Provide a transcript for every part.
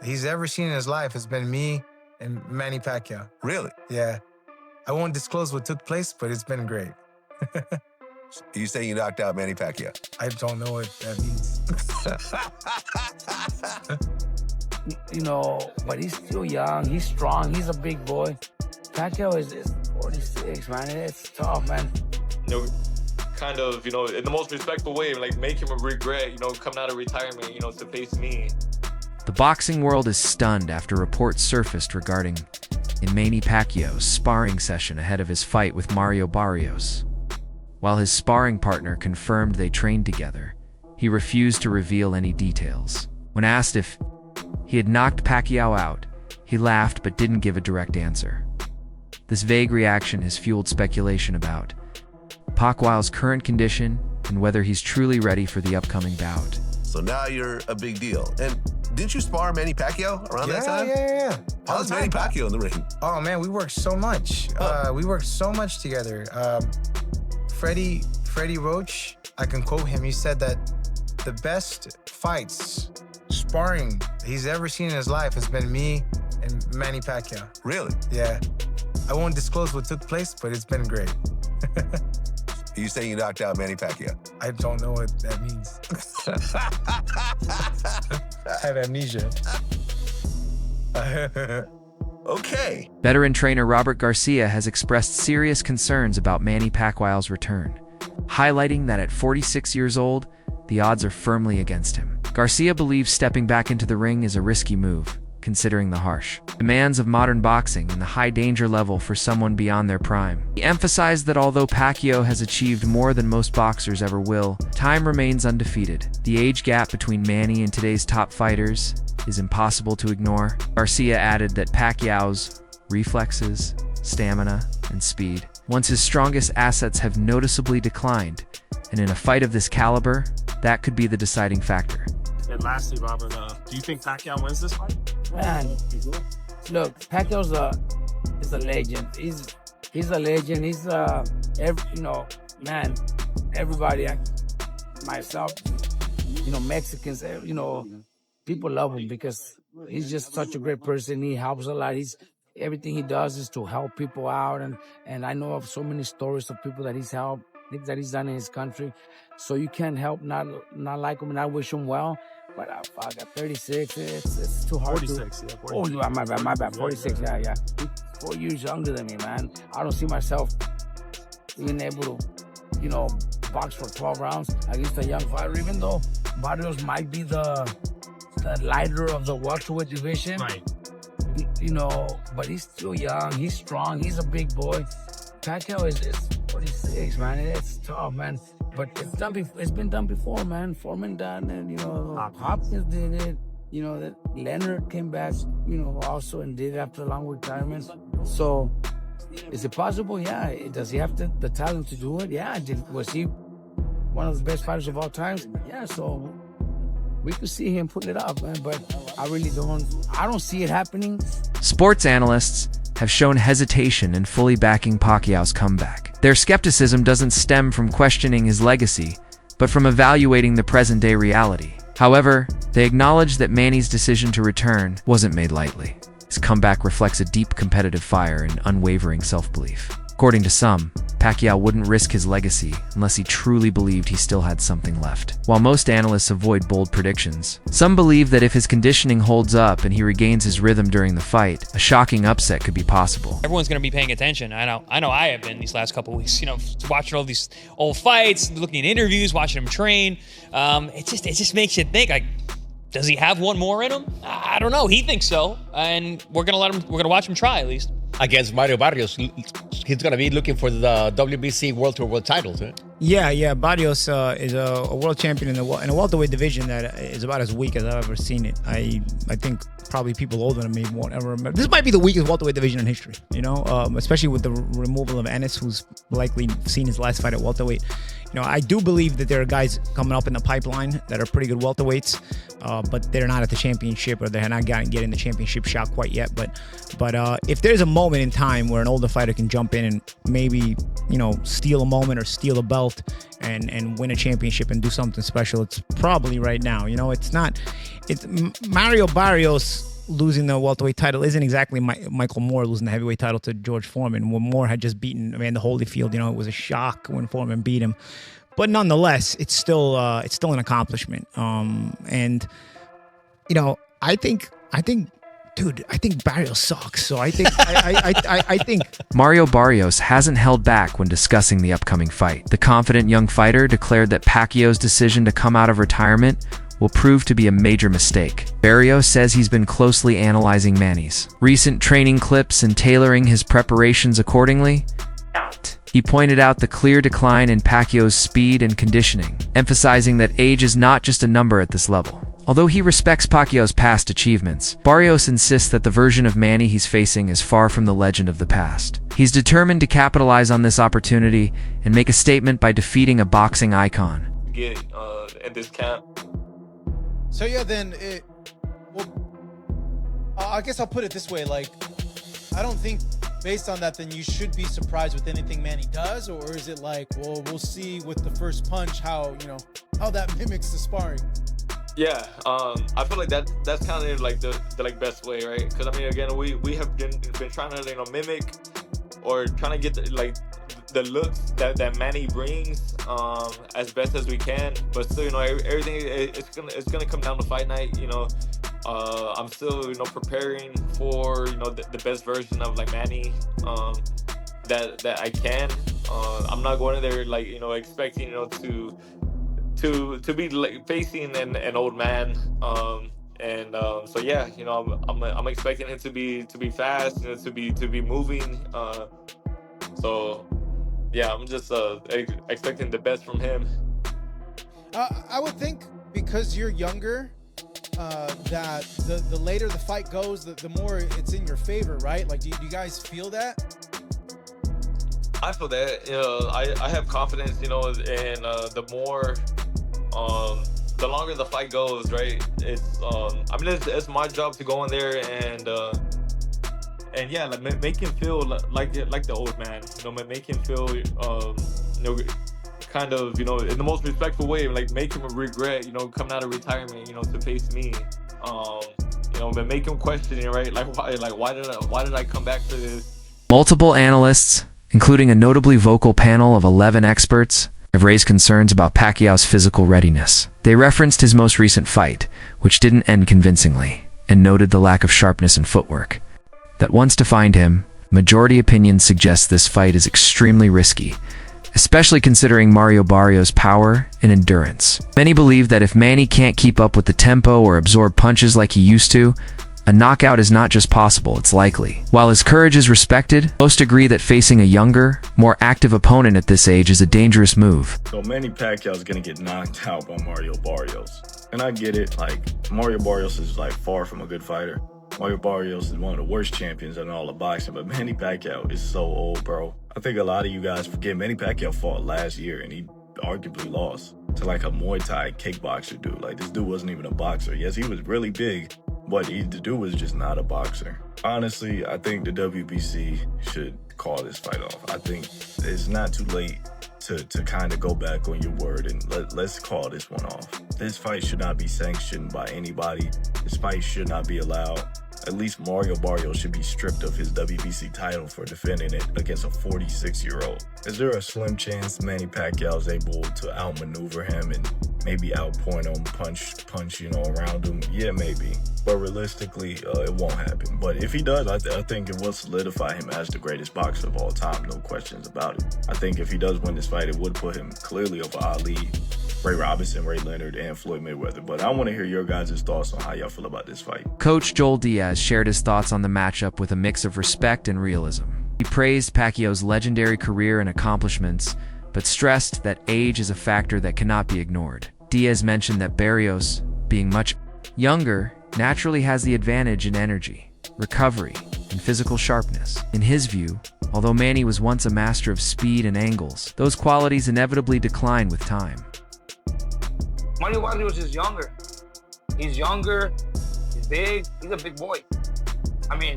he's ever seen in his life has been me and Manny Pacquiao. Really? Yeah. I won't disclose what took place, but it's been great. You say you knocked out Manny Pacquiao? I don't know what that means. But he's still young. He's strong. He's a big boy. Pacquiao is 46, man. It's tough, man. Kind of, in the most respectful way, like make him regret, coming out of retirement, to face me. The boxing world is stunned after reports surfaced regarding Manny Pacquiao's sparring session ahead of his fight with Mario Barrios. While his sparring partner confirmed they trained together, he refused to reveal any details. When asked if he had knocked Pacquiao out, he laughed but didn't give a direct answer. This vague reaction has fueled speculation about Pacquiao's current condition and whether he's truly ready for the upcoming bout. So now you're a big deal. And didn't you spar Manny Pacquiao around that time? Yeah. How's Manny Pacquiao in the ring? Oh, man, we worked so much. We worked so much together. Freddie Roach, I can quote him. He said that the best fights, sparring he's ever seen in his life has been me and Manny Pacquiao. Really? Yeah. I won't disclose what took place, but it's been great. You say you knocked out Manny Pacquiao? I don't know what that means. I have amnesia. Okay. Veteran trainer Robert Garcia has expressed serious concerns about Manny Pacquiao's return, highlighting that at 46 years old, the odds are firmly against him. Garcia believes stepping back into the ring is a risky move, considering the harsh demands of modern boxing and the high danger level for someone beyond their prime. He emphasized that although Pacquiao has achieved more than most boxers ever will, time remains undefeated. The age gap between Manny and today's top fighters is impossible to ignore. Garcia added that Pacquiao's reflexes, stamina, and speed, once his strongest assets, have noticeably declined, and in a fight of this caliber, that could be the deciding factor. And lastly, Robert, do you think Pacquiao wins this fight? Man, look, Pacquiao's is a legend. He's a legend. He's everybody, myself, Mexicans, people love him because he's just such a great person. He helps a lot. Everything he does is to help people out, and I know of so many stories of people that he's helped, things that he's done in his country. So you can't help not like him, and I wish him well. But I got 36. It's too hard. 46, yeah. 46. Oh, my bad. 46. Yeah. He's 4 years younger than me, man. I don't see myself being able to, box for 12 rounds against a young fighter. Even though Barrios might be the lighter of the welterweight division, right? But he's still young. He's strong. He's a big boy. Pacquiao is 46, man. It's tough, man. But it's been done before, man. Foreman done it, Hopkins did it. That Leonard came back, also and did it after a long retirement. So, is it possible? Yeah. Does he have the talent to do it? Yeah. Was he one of the best fighters of all time? Yeah. So we could see him putting it up, man. But I don't see it happening. Sports analysts have shown hesitation in fully backing Pacquiao's comeback. Their skepticism doesn't stem from questioning his legacy, but from evaluating the present-day reality. However, they acknowledge that Manny's decision to return wasn't made lightly. His comeback reflects a deep competitive fire and unwavering self-belief. According to some, Pacquiao wouldn't risk his legacy unless he truly believed he still had something left. While most analysts avoid bold predictions, some believe that if his conditioning holds up and he regains his rhythm during the fight, a shocking upset could be possible. Everyone's going to be paying attention. I know I have been these last couple of weeks, watching all these old fights, looking at interviews, watching him train. It just makes you think, like, does he have one more in him? I don't know. He thinks so, and we're going to watch him try at least. Against Mario Barrios, he's going to be looking for the WBC World Tour World titles, right? Yeah. Barrios is a world champion in a welterweight division that is about as weak as I've ever seen it. I think probably people older than me won't ever remember. This might be the weakest welterweight division in history, especially with the removal of Ennis, who's likely seen his last fight at welterweight. I do believe that there are guys coming up in the pipeline that are pretty good welterweights, but they're not at the championship, or they're not getting the championship shot quite yet. But if there's a moment in time where an older fighter can jump in and maybe, steal a moment or steal a belt and win a championship and do something special, it's probably right now. It's Mario Barrios losing the welterweight title isn't exactly Michael Moore losing the heavyweight title to George Foreman, when Moore had just beaten Evander Holyfield. You know, it was a shock when Foreman beat him, but nonetheless, it's still an accomplishment. And you know, I think, dude, I think Barrios sucks. So I think I think Mario Barrios hasn't held back when discussing the upcoming fight. The confident young fighter declared that Pacquiao's decision to come out of retirement will prove to be a major mistake. Barrios says he's been closely analyzing Manny's recent training clips and tailoring his preparations accordingly. He pointed out the clear decline in Pacquiao's speed and conditioning, emphasizing that age is not just a number at this level. Although he respects Pacquiao's past achievements, Barrios insists that the version of Manny he's facing is far from the legend of the past. He's determined to capitalize on this opportunity and make a statement by defeating a boxing icon. Get in this camp. So yeah, then I guess I'll put it this way: like, I don't think based on that, then you should be surprised with anything Manny does, or is it like, well, we'll see with the first punch how that mimics the sparring? Yeah, I feel like that's kind of like the like best way, right? Because I mean, again, we have been trying to mimic or trying to get the looks that Manny brings as best as we can, but still, everything it's gonna come down to fight night. I'm still preparing for the best version of like Manny that I can. I'm not going in there like expecting to be like facing an old man, so yeah, I'm expecting him to be fast, to be moving. So yeah, I'm just expecting the best from him. I would think because you're younger, that the later the fight goes, the more it's in your favor, right? Like, do you guys feel that? I feel that. I have confidence, and the more, the longer the fight goes, right? It's it's my job to go in there and yeah, like make him feel like the old man. Make him feel kind of in the most respectful way. Like make him regret coming out of retirement to face me. But make him question it, right? Like why did I come back for this? Multiple analysts, including a notably vocal panel of 11 experts, have raised concerns about Pacquiao's physical readiness. They referenced his most recent fight, which didn't end convincingly, and noted the lack of sharpness and footwork that once defined him. Majority opinion suggests this fight is extremely risky, especially considering Mario Barrios' power and endurance. Many believe that if Manny can't keep up with the tempo or absorb punches like he used to, a knockout is not just possible, it's likely. While his courage is respected, most agree that facing a younger, more active opponent at this age is a dangerous move. So Manny Pacquiao is going to get knocked out by Mario Barrios. And I get it, like, Mario Barrios is like far from a good fighter. Mario Barrios is one of the worst champions in all of boxing, but Manny Pacquiao is so old, bro. I think a lot of you guys forget Manny Pacquiao fought last year and he arguably lost to like a Muay Thai kickboxer dude. Like, this dude wasn't even a boxer. Yes, he was really big, but the dude was just not a boxer. Honestly, I think the WBC should call this fight off. I think it's not too late to kind of go back on your word and let's call this one off. This fight should not be sanctioned by anybody. This fight should not be allowed. At least Mario Barrios should be stripped of his WBC title for defending it against a 46-year-old. Is there a slim chance Manny Pacquiao is able to outmaneuver him and maybe outpoint him, punch, around him? Yeah, maybe. But realistically, it won't happen. But if he does, I think it will solidify him as the greatest boxer of all time, no questions about it. I think if he does win this fight, it would put him clearly over Ali, Ray Robinson, Ray Leonard, and Floyd Mayweather. But I want to hear your guys' thoughts on how y'all feel about this fight. Coach Joel Diaz shared his thoughts on the matchup with a mix of respect and realism. He praised Pacquiao's legendary career and accomplishments, but stressed that age is a factor that cannot be ignored. Diaz mentioned that Barrios, being much younger, naturally has the advantage in energy, recovery, and physical sharpness. In his view, although Manny was once a master of speed and angles, those qualities inevitably decline with time. Mario Barrios is younger. He's younger, he's big, he's a big boy. I mean,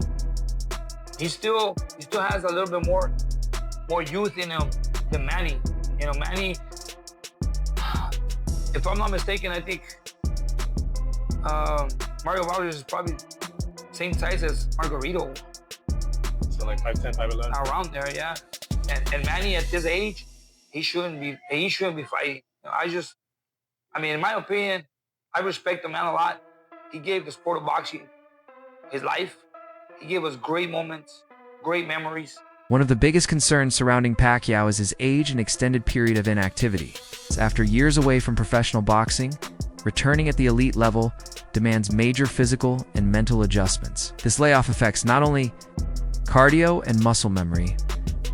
he still has a little bit more youth in him than Manny. Manny, if I'm not mistaken, I think Mario Barrios is probably same size as Margarito. So like 5'10", 5'11". Around there, yeah. And Manny at this age, he shouldn't be fighting. I mean, in my opinion, I respect the man a lot. He gave the sport of boxing his life. He gave us great moments, great memories. One of the biggest concerns surrounding Pacquiao is his age and extended period of inactivity. After years away from professional boxing, returning at the elite level demands major physical and mental adjustments. This layoff affects not only cardio and muscle memory,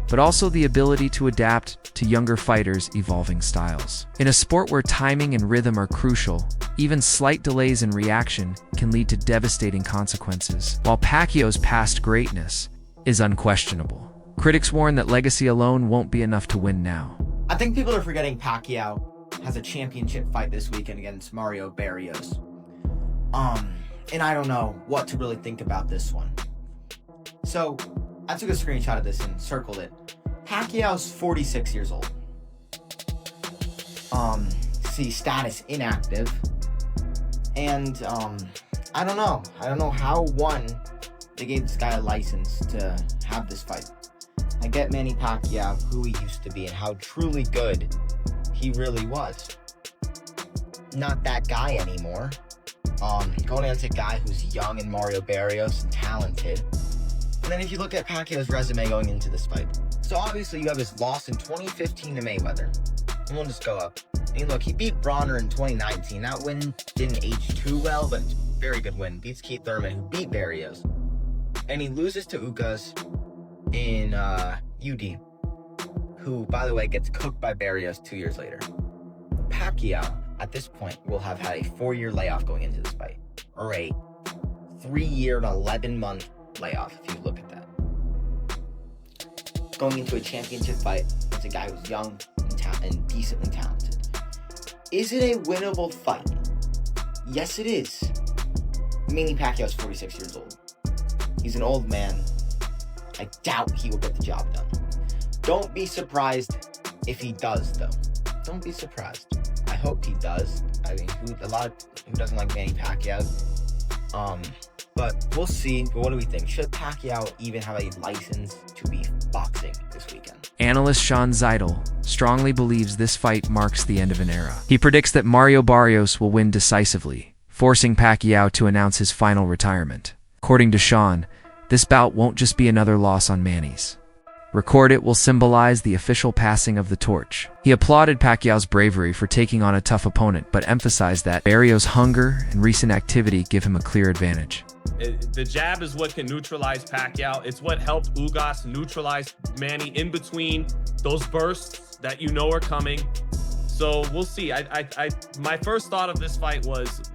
but also the ability to adapt to younger fighters' evolving styles. In a sport where timing and rhythm are crucial, even slight delays in reaction can lead to devastating consequences. While Pacquiao's past greatness is unquestionable, critics warn that legacy alone won't be enough to win now. I think people are forgetting Pacquiao has a championship fight this weekend against Mario Barrios. And I don't know what to really think about this one. So, I took a screenshot of this and circled it. Pacquiao's 46 years old. See, status inactive. And, I don't know. I don't know how, they gave this guy a license to have this fight. I get Manny Pacquiao, who he used to be, and how truly good he really was. Not that guy anymore. Going against a guy who's young and Mario Barrios and talented. And then if you look at Pacquiao's resume going into this fight. So obviously you have his loss in 2015 to Mayweather. And we'll just go up. And look, he beat Bronner in 2019. That win didn't age too well, but very good win. Beats Keith Thurman, who beat Barrios. And he loses to Ugas in UD, who, by the way, gets cooked by Barrios 2 years later. Pacquiao, at this point, will have had a 4-year layoff going into this fight. Or a 3-year and 11-month layoff, if you look at that. Going into a championship fight against a guy who's young and decently talented. Is it a winnable fight? Yes, it is. Manny Pacquiao's 46 years old. He's an old man. I doubt he will get the job done. Don't be surprised if he does, though. Don't be surprised. I hope he does. I mean, who doesn't like Manny Pacquiao? But we'll see. But what do we think? Should Pacquiao even have a license to be boxing this weekend? Analyst Sean Zeidel strongly believes this fight marks the end of an era. He predicts that Mario Barrios will win decisively, forcing Pacquiao to announce his final retirement. According to Sean, this bout won't just be another loss on Manny's. Record it will symbolize the official passing of the torch. He applauded Pacquiao's bravery for taking on a tough opponent, but emphasized that Barrios' hunger and recent activity give him a clear advantage. The jab is what can neutralize Pacquiao. It's what helped Ugas neutralize Manny in between those bursts that you know are coming. So we'll see. My first thought of this fight was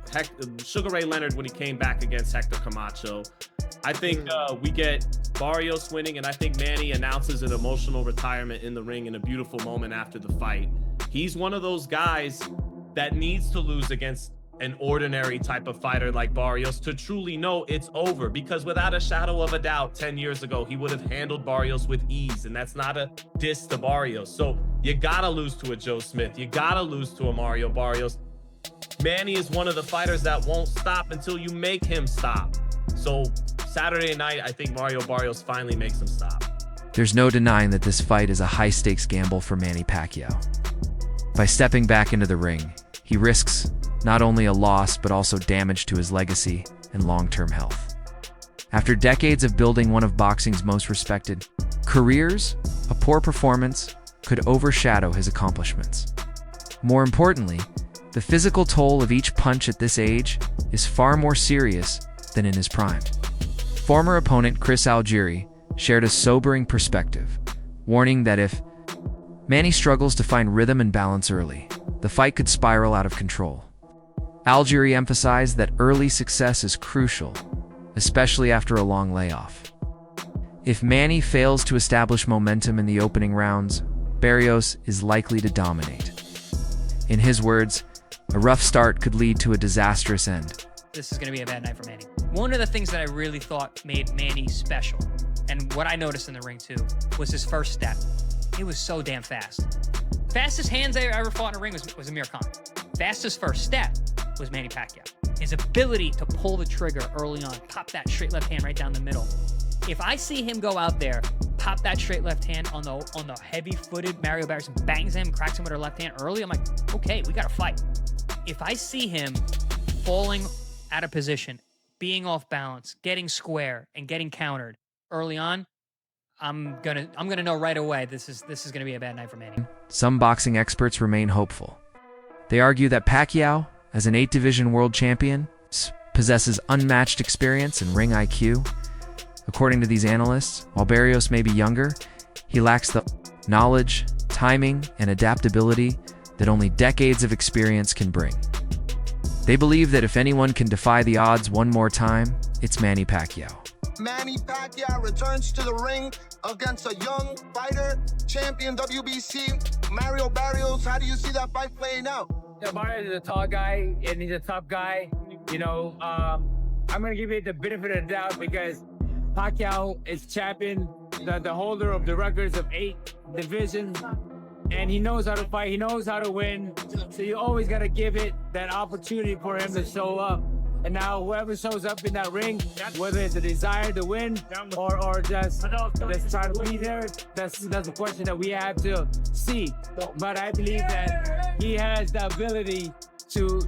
Sugar Ray Leonard when he came back against Hector Camacho. I think we get Barrios winning, and I think Manny announces an emotional retirement in the ring in a beautiful moment after the fight. He's one of those guys that needs to lose against an ordinary type of fighter like Barrios to truly know it's over, because without a shadow of a doubt, 10 years ago, he would have handled Barrios with ease, and that's not a diss to Barrios. So you gotta lose to a Joe Smith. You gotta lose to a Mario Barrios. Manny is one of the fighters that won't stop until you make him stop. So Saturday night, I think Mario Barrios finally makes him stop. There's no denying that this fight is a high-stakes gamble for Manny Pacquiao. By stepping back into the ring, he risks not only a loss, but also damage to his legacy and long-term health. After decades of building one of boxing's most respected careers, a poor performance could overshadow his accomplishments. More importantly, the physical toll of each punch at this age is far more serious than in his prime. Former opponent Chris Algieri shared a sobering perspective, warning that if Manny struggles to find rhythm and balance early, the fight could spiral out of control. Algieri emphasized that early success is crucial, especially after a long layoff. If Manny fails to establish momentum in the opening rounds, Barrios is likely to dominate. In his words, a rough start could lead to a disastrous end. This is going to be a bad night for Manny. One of the things that I really thought made Manny special, and what I noticed in the ring too, was his first step. It was so damn fast. Fastest hands I ever fought in a ring was Amir Khan. Fastest first step was Manny Pacquiao. his ability to pull the trigger early on, pop that straight left hand right down the middle. If I see him go out there, pop that straight left hand on the heavy-footed Mario Barrios, bangs him, cracks him with her left hand early, I'm like, okay, we got to fight. If I see him falling out of position, being off balance, getting square, and getting countered early on, I'm gonna know right away this is gonna be a bad night for Manny. Some boxing experts remain hopeful. They argue that Pacquiao, as an 8-division world champion, possesses unmatched experience and ring IQ. According to these analysts, while Barrios may be younger, he lacks the knowledge, timing, and adaptability that only decades of experience can bring. They believe that if anyone can defy the odds one more time, it's Manny Pacquiao. Manny Pacquiao returns to the ring against a young fighter, champion WBC, Mario Barrios. How do you see that fight playing out? Yeah, Barrios is a tall guy, and he's a tough guy. You know, I'm going to give it the benefit of the doubt because Pacquiao is champion, the holder of the records of 8 divisions, and he knows how to fight. He knows how to win. So you always got to give it that opportunity for him to show up. And now whoever shows up in that ring, whether it's a desire to win or just try to be there, that's a question that we have to see. But I believe that he has the ability to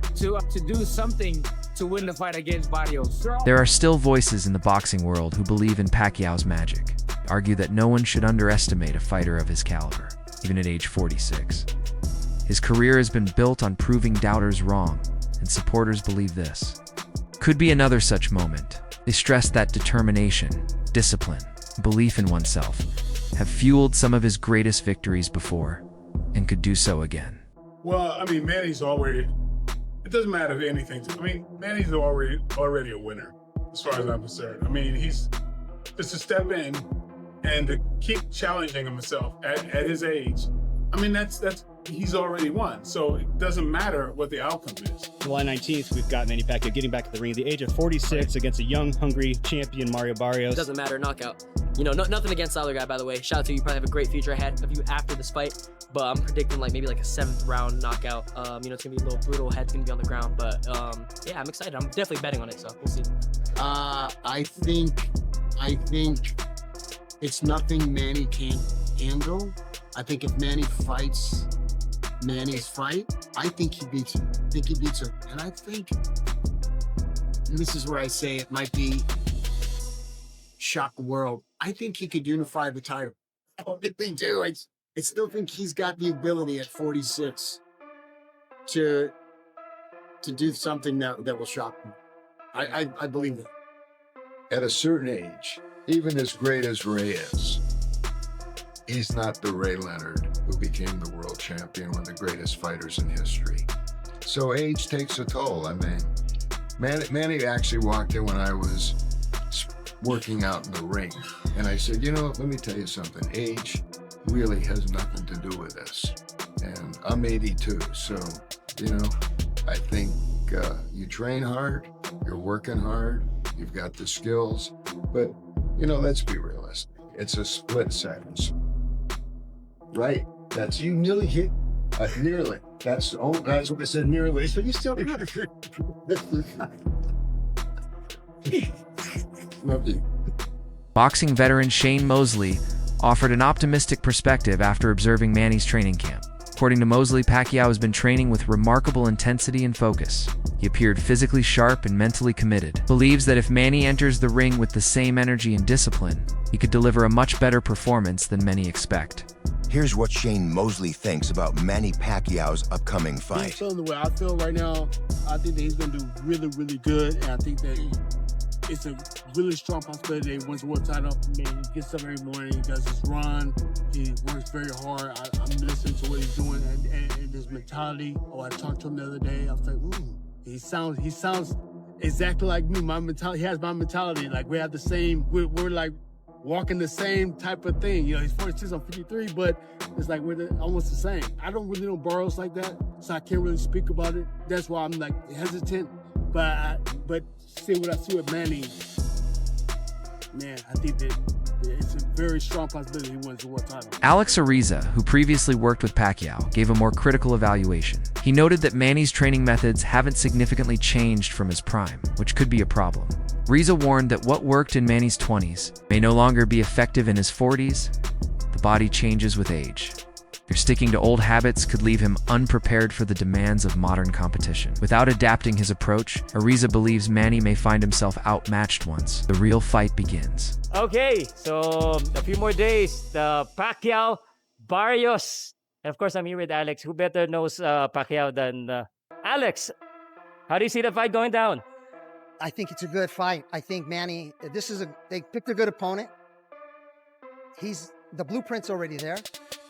do something to win the fight against Barrios. There are still voices in the boxing world who believe in Pacquiao's magic, argue that no one should underestimate a fighter of his caliber, even at age 46. His career has been built on proving doubters wrong, and supporters believe this. Could be another such moment. They stress that determination, discipline, belief in oneself have fueled some of his greatest victories before, and could do so again. Well, I mean, Manny's already, it doesn't matter if anything, I mean, Manny's already a winner, as far as I'm concerned. I mean, he's just to step in and to keep challenging himself at his age. I mean, he's already won, so it doesn't matter what the outcome is. July 19th, we've got Manny Pacquiao getting back to the ring at the age of 46 against a young, hungry champion, Mario Barrios. Doesn't matter, knockout. You know, nothing against the other guy, by the way. Shout out to you. You probably have a great future ahead of you after this fight. But I'm predicting maybe a 7th round knockout. You know, it's gonna be a little brutal. Head's gonna be on the ground. But yeah, I'm excited. I'm definitely betting on it. So we'll see. I think it's nothing Manny can't handle. I think if Manny fights Manny's fight, I think he beats him. And I think, and this is where I say it might be shock the world, I think he could unify the title. I don't think they do. I still think he's got the ability at 46 to do something that will shock him. I believe that. At a certain age, even as great as Ray is, he's not the Ray Leonard who became the world champion, one of the greatest fighters in history. So age takes a toll. I mean, Manny actually walked in when I was working out in the ring. And I said, you know, let me tell you something. Age really has nothing to do with this. And I'm 82, so, you know, I think you train hard, you're working hard, you've got the skills, but, you know, let's be realistic. It's a split second. Right? That's you nearly hit. Nearly. That's what I said. Nearly. So you still love you. Boxing veteran Shane Mosley offered an optimistic perspective after observing Manny's training camp. According to Mosley, Pacquiao has been training with remarkable intensity and focus. He appeared physically sharp and mentally committed. Believes that if Manny enters the ring with the same energy and discipline, he could deliver a much better performance than many expect. Here's what Shane Mosley thinks about Manny Pacquiao's upcoming fight. He's feeling the way I feel right now. I think that he's going to do really, really good, and I think that it's a really strong possibility that he wins the world title. I mean, he gets up every morning, he does his run, he works very hard. I'm listening to what he's doing and his mentality. Oh, I talked to him the other day. I was like, ooh, he sounds exactly like me. My mentality, he has my mentality. Like we have the same. We're like walking the same type of thing. You know, he's 46, I'm 53, but it's like we're almost the same. I don't really know Barrios like that, so I can't really speak about it. That's why I'm like hesitant. But see what I see with Manny, man, I think that it's a very strong possibility he wins the world title. Alex Ariza, who previously worked with Pacquiao, gave a more critical evaluation. He noted that Manny's training methods haven't significantly changed from his prime, which could be a problem. Riza warned that what worked in Manny's 20s may no longer be effective in his 40s. The body changes with age. If sticking to old habits could leave him unprepared for the demands of modern competition. Without adapting his approach, Ariza believes Manny may find himself outmatched once the real fight begins. Okay, so a few more days. The Pacquiao, Barrios. And of course, I'm here with Alex. Who better knows Pacquiao than Alex? How do you see the fight going down? I think it's a good fight. I think Manny, they picked a good opponent. The blueprint's already there.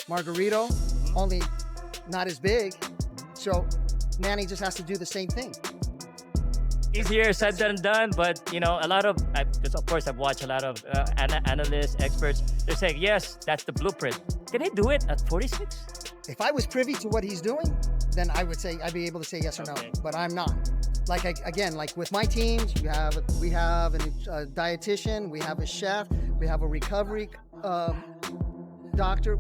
Margarito, only not as big. So Manny just has to do the same thing. Easier said than done, but you know, because of course I've watched a lot of analysts, experts. They're saying, yes, that's the blueprint. Can he do it at 46? If I was privy to what he's doing, then I'd be able to say yes or no, but I'm not. Like with my teams, we have a dietitian, we have a chef, we have a recovery doctor.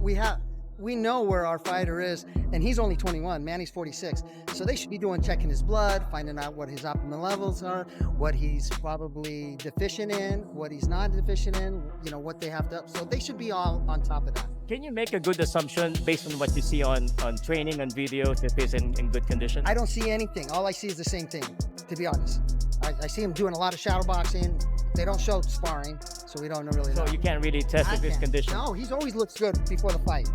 We know where our fighter is, and he's only 21. Manny's 46, so they should be checking his blood, finding out what his optimal levels are, what he's probably deficient in, what he's not deficient in. You know what they have to. So they should be all on top of that. Can you make a good assumption based on what you see on training and videos if he's in good condition? I don't see anything. All I see is the same thing, to be honest. I see him doing a lot of shadow boxing. They don't show sparring, so we don't really know. So you can't really test if his condition. No, he's always looks good before the fight.